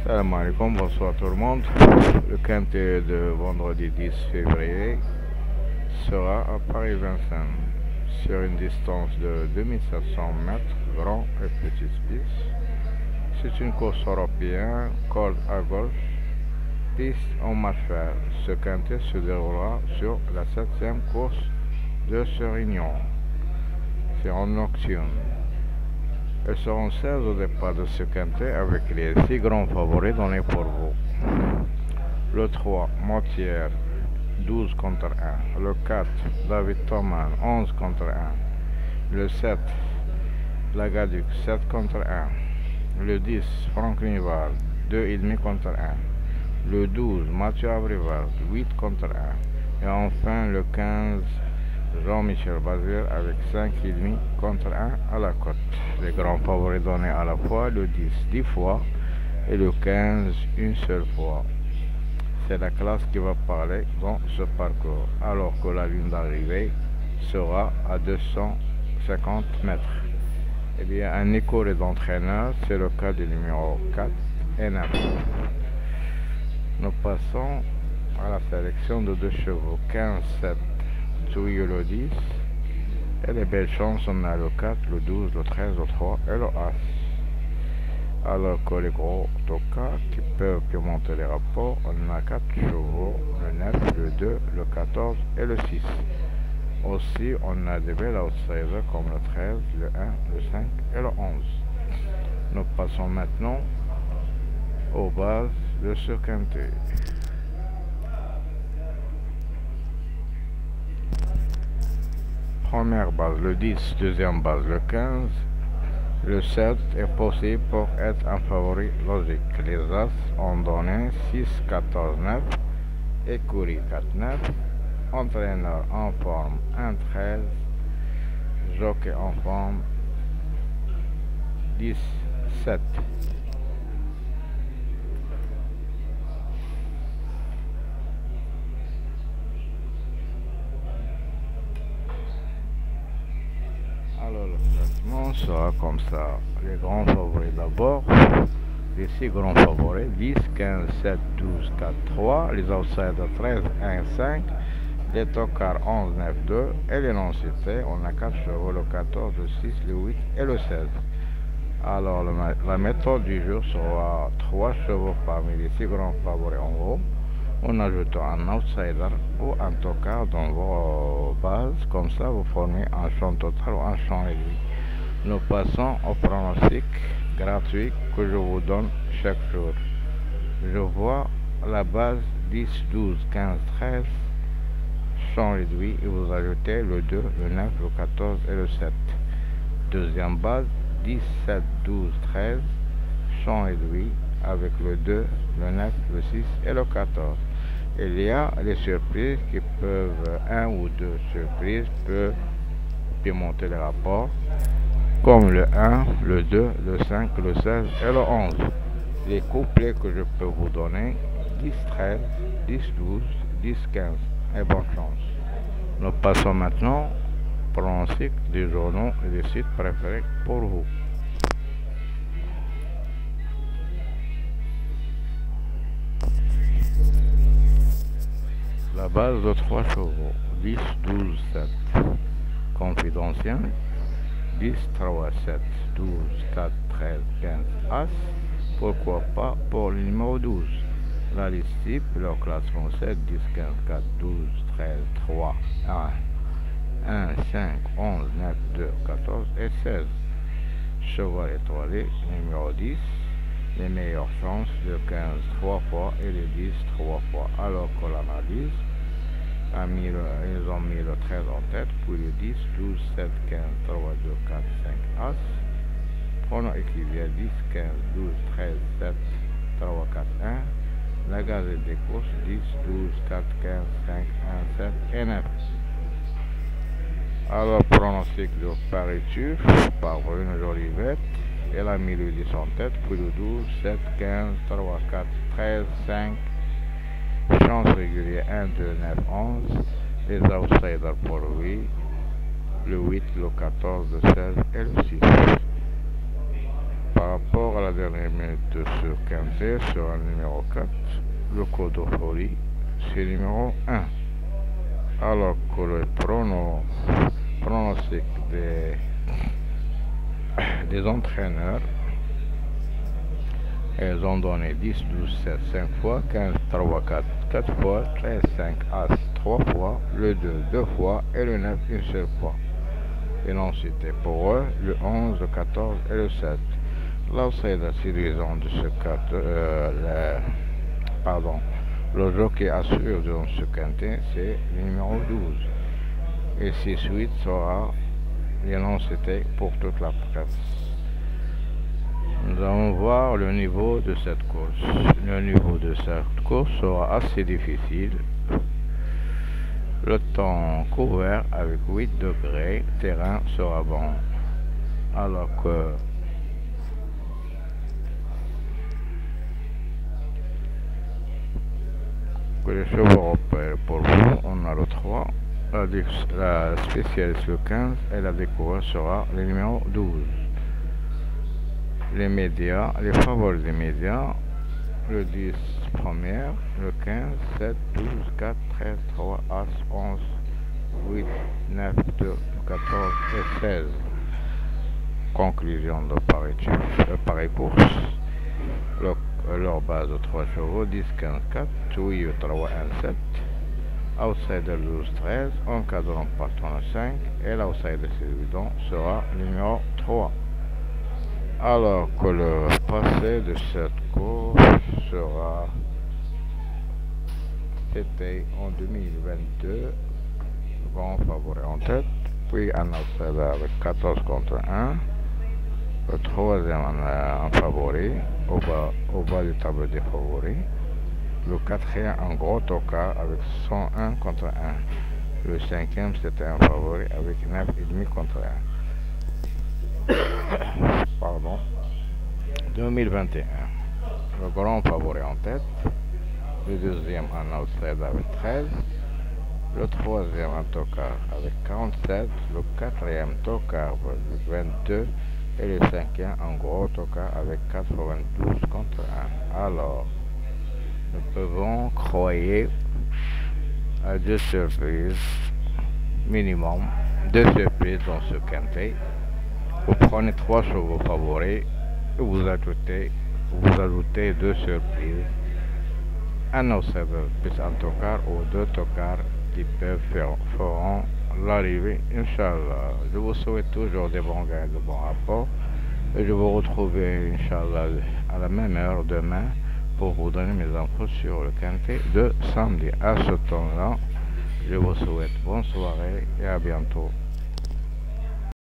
Salam alaikum, bonsoir tout le monde. Le quintet de vendredi 10 février sera à Paris Vincennes sur une distance de 2700 mètres, grand et petite piste. C'est une course européenne, corde à gauche, piste en marche-fer. Ce quintet se déroulera sur la 7e course de ce réunion. C'est en nocturne. Elles seront 16 au départ de ce quintet avec les 6 grands favoris donnés pour vous. Le 3, Motière, 12 contre 1. Le 4, David Thoman, 11 contre 1. Le 7, Lagaduc, 7 contre 1. Le 10, Franklin Val, 2,5 contre 1. Le 12, Mathieu Abrivard, 8 contre 1. Et enfin le 15, Jean-Michel Bazir avec 5,5 contre 1 à la cote. Les grands favoris donnés à la fois, le 10 fois et le 15 une seule fois. C'est la classe qui va parler dans ce parcours, alors que la ligne d'arrivée sera à 250 mètres. Eh bien, un école d'entraîneur, c'est le cas du numéro 4 et 9. Nous passons à la sélection de 2 chevaux, 15-7. Touille le 10 et les belles chances, on a le 4, le 12, le 13, le 3 et le As. Alors que les gros tocards qui peuvent monter les rapports, on a 4 chevaux, le 9, le 2, le 14 et le 6. Aussi, on a des belles outsiders comme le 13, le 1, le 5 et le 11. Nous passons maintenant aux bases de ce quintet. Première base, le 10, deuxième base, le 15, le 7 est possible pour être un favori logique. Les As ont donné 6, 14, 9, écurie 4, 9, entraîneur en forme 1, 13, jockey en forme 10, 7. Alors le classement sera comme ça. Les grands favoris d'abord, les 6 grands favoris, 10, 15, 7, 12, 4, 3, les outsiders 13, 1, 5, les tocards 11, 9, 2, et les non-cités, on a 4 chevaux, le 14, le 6, le 8 et le 16. Alors la méthode du jour sera 3 chevaux parmi les 6 grands favoris en haut, en ajoutant un outsider ou un tocard dans vos bases, comme ça vous formez un champ total ou un champ réduit. Nous passons au pronostic gratuit que je vous donne chaque jour. Je vois la base 10, 12, 15, 13, champ réduit et vous ajoutez le 2, le 9, le 14 et le 7. Deuxième base 10, 7, 12, 13, champ réduit avec le 2, le 9, le 6 et le 14. Il y a les surprises qui peuvent, 1 ou 2 surprises peuvent monter les rapports, comme le 1, le 2, le 5, le 16 et le 11. Les couplets que je peux vous donner, 10, 13, 10, 12, 10, 15 et bonne chance. Nous passons maintenant au pronostic des journaux et des sites préférés pour vous. La base de 3 chevaux, 10, 12, 7. Confidentiel, 10, 3, 7, 12, 4, 13, 15, As. Pourquoi pas pour le numéro 12. La liste type, le classement 7, 10, 15, 4, 12, 13, 3, 1, 5, 11, 9, 2, 14 et 16. Cheval étoilé, numéro 10. Les meilleures chances, le 15 3 fois et le 10 3 fois. Alors que l'analyse, ils ont mis le 13 en tête, puis le 10, 12, 7, 15, 3, 2, 4, 5, As. Prono équivier 10, 15, 12, 13, 7, 3, 4, 1. La gazette des courses 10, 12, 4, 15, 5, 1, 7 et 9. Alors, pronostic de Paris Turf par une jolie bête. Elle a mis le 10 en tête, puis le 12, 7, 15, 3, 4, 13, 5. Chance régulière 1, 2, 9, 11. Les outsiders pour lui, le 8, le 14, le 16 et le 6. Par Par rapport à la dernière minute de ce quintet sur un numéro 4, le code de folie, c'est numéro 1. Alors que le pronostic des entraîneurs, ils ont donné 10, 12, 7, 5 fois, 15, 3, 4, 4 fois, 13, 5, As, 3 fois, le 2, 2 fois et le 9, une seule fois. Et non, c'était pour eux le 11, le 14 et le 7. L'outsider séduisant de ce 4, le jockey assure dans ce quintet, c'est le numéro 12. Et 6-8 sera l'énoncé pour toute la presse. Nous allons voir le niveau de cette course. Le niveau de cette course sera assez difficile. Le temps couvert avec 8 degrés, terrain sera bon. Alors que les chevaux européens pour vous, on a le 3, la spécialiste le 15 et la découverte sera le numéro 12. Les médias, les favoris des médias, le 10 première, le 15, 7, 12, 4, 13, 3, As, 11, 8, 9, 2, 14 et 16. Conclusion de pareille course. Leur base de 3 chevaux, 10, 15, 4, Touille 3, 1, 7. Outsider 12, 13, encadrant partant le 5 et l'outsider séduisant sera le numéro 3. Alors que le passé de cette course sera fêté en 2022, grand favori en tête, puis un outsider avec 14 contre 1, le troisième en favori, au bas du tableau des favoris, le quatrième en gros tocard avec 101 contre 1, le cinquième c'était un favori avec 9,5 contre 1. Pardon, 2021, le grand favori en tête, le deuxième en outsider avec 13, le troisième en tocard avec 47, le quatrième tocard avec 22 et le cinquième en gros tocard avec 92 contre 1. Alors, nous pouvons croire à 2 surprises, minimum 2 surprises dans ce quintet. Vous prenez 3 chevaux favoris et vous ajoutez 2 surprises, un outsider plus un tocard ou 2 tocards qui feront l'arrivée, Inch'Allah. Je vous souhaite toujours des bons gains, de bons rapports et je vous retrouve Inch'Allah à la même heure demain pour vous donner mes infos sur le quintet de samedi. À ce temps-là, je vous souhaite bonne soirée et à bientôt.